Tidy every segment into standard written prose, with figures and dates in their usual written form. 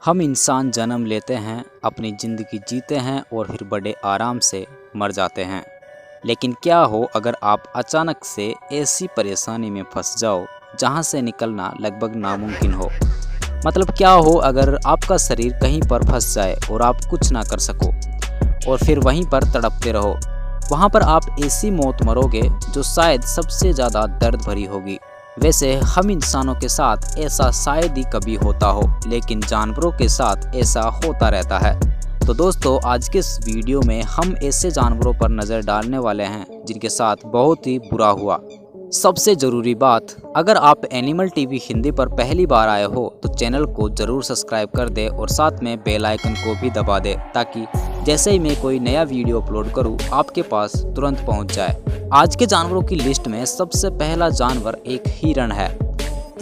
हम इंसान जन्म लेते हैं, अपनी ज़िंदगी जीते हैं और फिर बड़े आराम से मर जाते हैं। लेकिन क्या हो अगर आप अचानक से ऐसी परेशानी में फंस जाओ जहां से निकलना लगभग नामुमकिन हो। मतलब क्या हो अगर आपका शरीर कहीं पर फंस जाए और आप कुछ ना कर सको और फिर वहीं पर तड़पते रहो। वहां पर आप ऐसी मौत मरोगे जो शायद सबसे ज़्यादा दर्द भरी होगी। वैसे हम इंसानों के साथ ऐसा शायद ही कभी होता हो, लेकिन जानवरों के साथ ऐसा होता रहता है। तो दोस्तों, आज के इस वीडियो में हम ऐसे जानवरों पर नज़र डालने वाले हैं जिनके साथ बहुत ही बुरा हुआ। सबसे ज़रूरी बात, अगर आप एनिमल टीवी हिंदी पर पहली बार आए हो तो चैनल को ज़रूर सब्सक्राइब कर दे और साथ में बेल आइकन को भी दबा दे ताकि जैसे ही मैं कोई नया वीडियो अपलोड करूं आपके पास तुरंत पहुंच जाए। आज के जानवरों की लिस्ट में सबसे पहला जानवर एक हिरण है।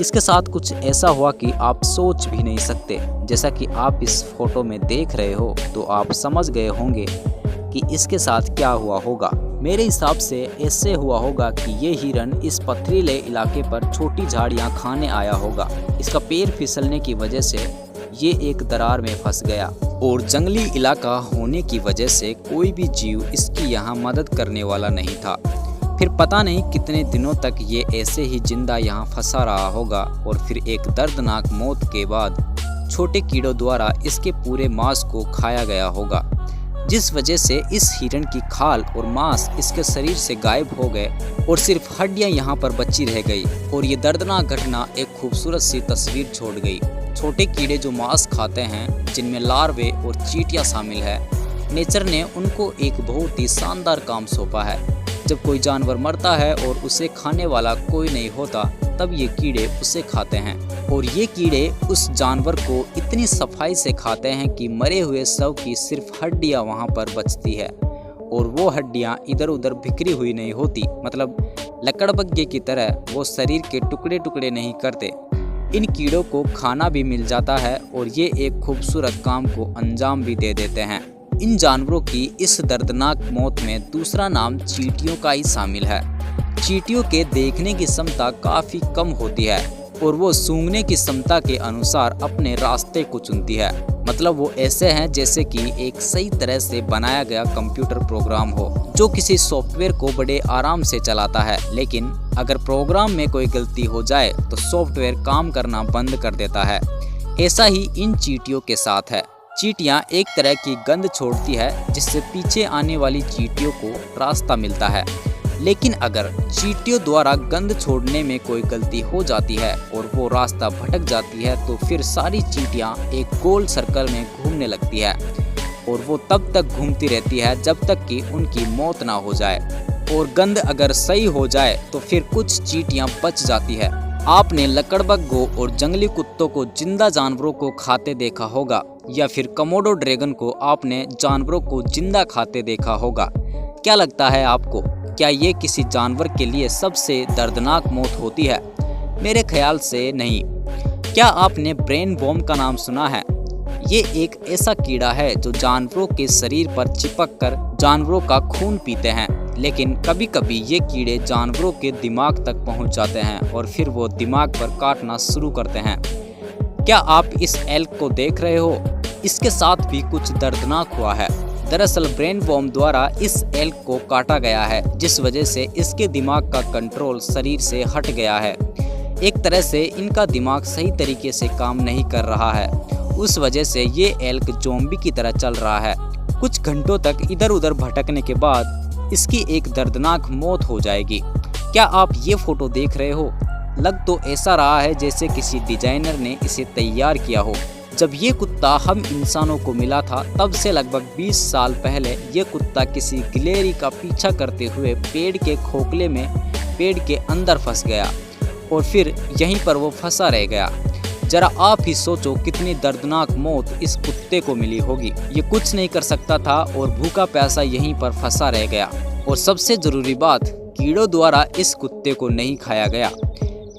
इसके साथ कुछ ऐसा हुआ कि आप सोच भी नहीं सकते। जैसा कि आप इस फोटो में देख रहे हो तो आप समझ गए होंगे कि इसके साथ क्या हुआ होगा। मेरे हिसाब से ऐसे हुआ होगा कि ये हिरण इस पथरीले इलाके पर छोटी झाड़ियां खाने आया होगा। इसका पैर फिसलने की वजह से ये एक दरार में फंस गया और जंगली इलाका होने की वजह से कोई भी जीव इसकी यहाँ मदद करने वाला नहीं था। फिर पता नहीं कितने दिनों तक ये ऐसे ही जिंदा यहाँ फंसा रहा होगा और फिर एक दर्दनाक मौत के बाद छोटे कीड़ों द्वारा इसके पूरे मांस को खाया गया होगा, जिस वजह से इस हिरण की खाल और मांस इसके शरीर से गायब हो गए और सिर्फ हड्डियां यहाँ पर बची रह गई। और ये दर्दनाक घटना एक खूबसूरत सी तस्वीर छोड़ गई। छोटे कीड़े जो मांस खाते हैं, जिनमें लार्वे और चींटियां शामिल है, नेचर ने उनको एक बहुत ही शानदार काम सौंपा है। जब कोई जानवर मरता है और उसे खाने वाला कोई नहीं होता, तब ये कीड़े उसे खाते हैं और ये कीड़े उस जानवर को इतनी सफाई से खाते हैं कि मरे हुए शव की सिर्फ हड्डियां वहां पर बचती है और वो हड्डियां इधर उधर बिखरी हुई नहीं होती। मतलब लकड़बग्घे की तरह वो शरीर के टुकड़े टुकड़े नहीं करते। इन कीड़ों को खाना भी मिल जाता है और ये एक खूबसूरत काम को अंजाम भी दे देते हैं। इन जानवरों की इस दर्दनाक मौत में दूसरा नाम चींटियों का ही शामिल है। चींटियों के देखने की क्षमता काफ़ी कम होती है और वो सूंघने की क्षमता के अनुसार अपने रास्ते को चुनती है। मतलब वो ऐसे हैं जैसे कि एक सही तरह से बनाया गया कंप्यूटर प्रोग्राम हो जो किसी सॉफ्टवेयर को बड़े आराम से चलाता है, लेकिन अगर प्रोग्राम में कोई गलती हो जाए तो सॉफ्टवेयर काम करना बंद कर देता है। ऐसा ही इन चींटियों के साथ है। चींटियां एक तरह की गंध छोड़ती है जिससे पीछे आने वाली चींटियों को रास्ता मिलता है, लेकिन अगर चींटियों द्वारा गंध छोड़ने में कोई गलती हो जाती है और वो रास्ता भटक जाती है तो फिर सारी चींटियां एक गोल सर्कल में घूमने लगती है और वो तब तक घूमती रहती है जब तक कि उनकी मौत ना हो जाए। और गंध अगर सही हो जाए तो फिर कुछ चींटियां बच जाती है। आपने लकड़बग्घों और जंगली कुत्तों को जिंदा जानवरों को खाते देखा होगा, या फिर कमोडो ड्रैगन को आपने जानवरों को जिंदा खाते देखा होगा। क्या लगता है आपको, क्या ये किसी जानवर के लिए सबसे दर्दनाक मौत होती है? मेरे ख्याल से नहीं। क्या आपने ब्रेन वॉर्म का नाम सुना है? ये एक ऐसा कीड़ा है जो जानवरों के शरीर पर चिपक कर जानवरों का खून पीते हैं, लेकिन कभी कभी ये कीड़े जानवरों के दिमाग तक पहुंच जाते हैं और फिर वो दिमाग पर काटना शुरू करते हैं। क्या आप इस एल्क को देख रहे हो? इसके साथ भी कुछ दर्दनाक हुआ है। दरअसल ब्रेन वॉर्म द्वारा इस एल्क को काटा गया है, जिस वजह से इसके दिमाग का कंट्रोल शरीर से हट गया है। एक तरह से इनका दिमाग सही तरीके से काम नहीं कर रहा है। उस वजह से ये एल्क ज़ॉम्बी की तरह चल रहा है। कुछ घंटों तक इधर उधर भटकने के बाद इसकी एक दर्दनाक मौत हो जाएगी। क्या आप ये फोटो देख रहे हो? लग तो ऐसा रहा है जैसे किसी डिजाइनर ने इसे तैयार किया हो। जब ये कुत्ता हम इंसानों को मिला था तब से लगभग 20 साल पहले ये कुत्ता किसी गिलहरी का पीछा करते हुए पेड़ के खोखले में पेड़ के अंदर फंस गया और फिर यहीं पर वो फंसा रह गया। जरा आप ही सोचो कितनी दर्दनाक मौत इस कुत्ते को मिली होगी। ये कुछ नहीं कर सकता था और भूखा प्यासा यहीं पर फंसा रह गया। और सबसे ज़रूरी बात, कीड़ों द्वारा इस कुत्ते को नहीं खाया गया।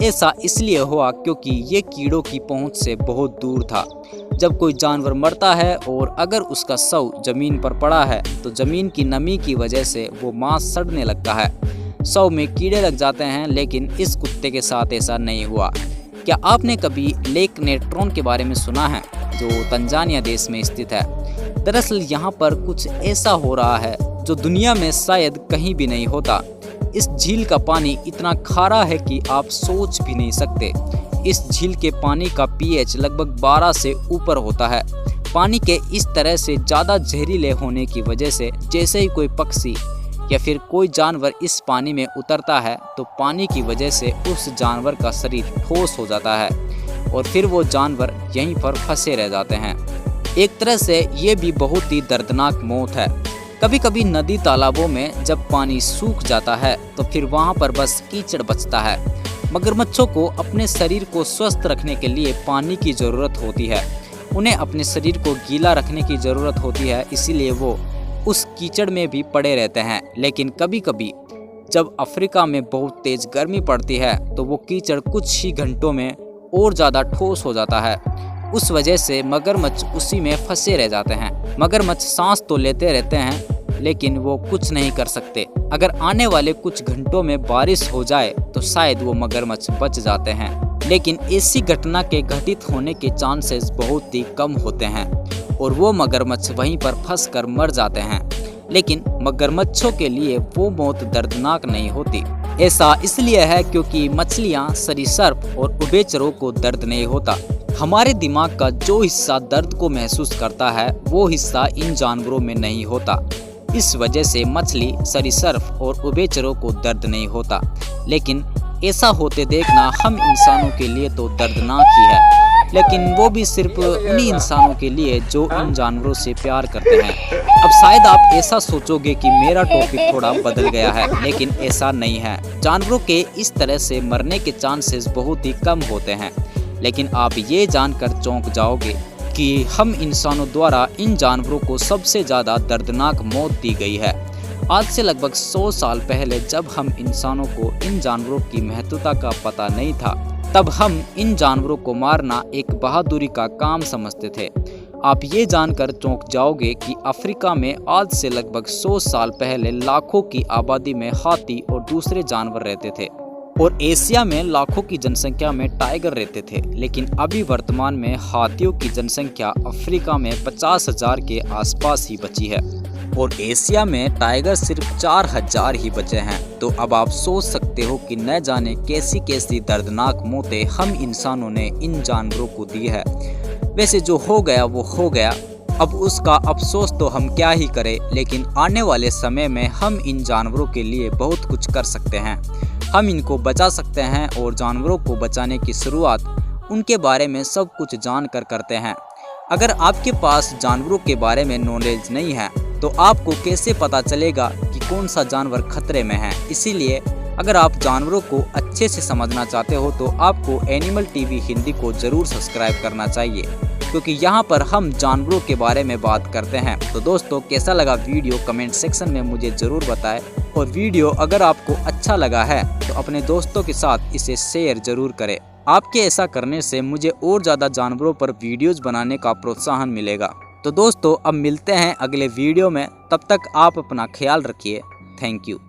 ऐसा इसलिए हुआ क्योंकि ये कीड़ों की पहुंच से बहुत दूर था। जब कोई जानवर मरता है और अगर उसका शव जमीन पर पड़ा है तो जमीन की नमी की वजह से वो मांस सड़ने लगता है, शव में कीड़े लग जाते हैं। लेकिन इस कुत्ते के साथ ऐसा नहीं हुआ। क्या आपने कभी लेक नेट्रॉन के बारे में सुना है? जो तंजानिया देश में स्थित है। दरअसल यहाँ पर कुछ ऐसा हो रहा है जो दुनिया में शायद कहीं भी नहीं होता। इस झील का पानी इतना खारा है कि आप सोच भी नहीं सकते। इस झील के पानी का pH लगभग 12 से ऊपर होता है। पानी के इस तरह से ज़्यादा जहरीले होने की वजह से जैसे ही कोई पक्षी या फिर कोई जानवर इस पानी में उतरता है तो पानी की वजह से उस जानवर का शरीर ठोस हो जाता है और फिर वो जानवर यहीं पर फंसे रह जाते हैं। एक तरह से ये भी बहुत ही दर्दनाक मौत है। कभी कभी नदी तालाबों में जब पानी सूख जाता है तो फिर वहाँ पर बस कीचड़ बचता है। मगरमच्छों को अपने शरीर को स्वस्थ रखने के लिए पानी की ज़रूरत होती है। उन्हें अपने शरीर को गीला रखने की ज़रूरत होती है, इसीलिए वो उस कीचड़ में भी पड़े रहते हैं। लेकिन कभी कभी जब अफ्रीका में बहुत तेज़ गर्मी पड़ती है तो वो कीचड़ कुछ ही घंटों में और ज़्यादा ठोस हो जाता है। उस वजह से मगरमच्छ उसी में फंसे रह जाते हैं। मगरमच्छ सांस तो लेते रहते हैं लेकिन वो कुछ नहीं कर सकते। अगर आने वाले कुछ घंटों में बारिश हो जाए तो शायद वो मगरमच्छ बच जाते हैं, लेकिन ऐसी घटना के घटित होने के चांसेस बहुत ही कम होते हैं और वो मगरमच्छ वहीं पर फंस कर मर जाते हैं। लेकिन मगरमच्छों के लिए वो मौत दर्दनाक नहीं होती। ऐसा इसलिए है क्योंकि मछलियाँ, सरीसृप और उभयचरों को दर्द नहीं होता। हमारे दिमाग का जो हिस्सा दर्द को महसूस करता है वो हिस्सा इन जानवरों में नहीं होता। इस वजह से मछली, सरीसृप और उभयचरों को दर्द नहीं होता। लेकिन ऐसा होते देखना हम इंसानों के लिए तो दर्दनाक ही है, लेकिन वो भी सिर्फ उन्हीं इंसानों के लिए जो इन जानवरों से प्यार करते हैं। अब शायद आप ऐसा सोचोगे कि मेरा टॉपिक थोड़ा बदल गया है, लेकिन ऐसा नहीं है। जानवरों के इस तरह से मरने के चांसेस बहुत ही कम होते हैं, लेकिन आप ये जानकर चौंक जाओगे कि हम इंसानों द्वारा इन जानवरों को सबसे ज़्यादा दर्दनाक मौत दी गई है। आज से लगभग 100 साल पहले जब हम इंसानों को इन जानवरों की महत्वता का पता नहीं था, तब हम इन जानवरों को मारना एक बहादुरी का काम समझते थे। आप ये जानकर चौंक जाओगे कि अफ्रीका में आज से लगभग 100 साल पहले लाखों की आबादी में हाथी और दूसरे जानवर रहते थे और एशिया में लाखों की जनसंख्या में टाइगर रहते थे। लेकिन अभी वर्तमान में हाथियों की जनसंख्या अफ्रीका में 50,000 के आसपास ही बची है और एशिया में टाइगर सिर्फ 4,000 ही बचे हैं। तो अब आप सोच सकते हो कि न जाने कैसी कैसी दर्दनाक मौतें हम इंसानों ने इन जानवरों को दी है। वैसे जो हो गया वो हो गया, अब उसका अफसोस तो हम क्या ही करें, लेकिन आने वाले समय में हम इन जानवरों के लिए बहुत कुछ कर सकते हैं। हम इनको बचा सकते हैं और जानवरों को बचाने की शुरुआत उनके बारे में सब कुछ जान कर करते हैं। अगर आपके पास जानवरों के बारे में नॉलेज नहीं है तो आपको कैसे पता चलेगा कि कौन सा जानवर खतरे में है। इसीलिए अगर आप जानवरों को अच्छे से समझना चाहते हो तो आपको एनिमल टीवी हिंदी को ज़रूर सब्सक्राइब करना चाहिए, क्योंकि यहाँ पर हम जानवरों के बारे में बात करते हैं। तो दोस्तों, कैसा लगा वीडियो कमेंट सेक्शन में मुझे ज़रूर बताएं, और वीडियो अगर आपको अच्छा लगा है तो अपने दोस्तों के साथ इसे शेयर ज़रूर करें। आपके ऐसा करने से मुझे और ज़्यादा जानवरों पर वीडियोज़ बनाने का प्रोत्साहन मिलेगा। तो दोस्तों, अब मिलते हैं अगले वीडियो में, तब तक आप अपना ख्याल रखिए। Thank you.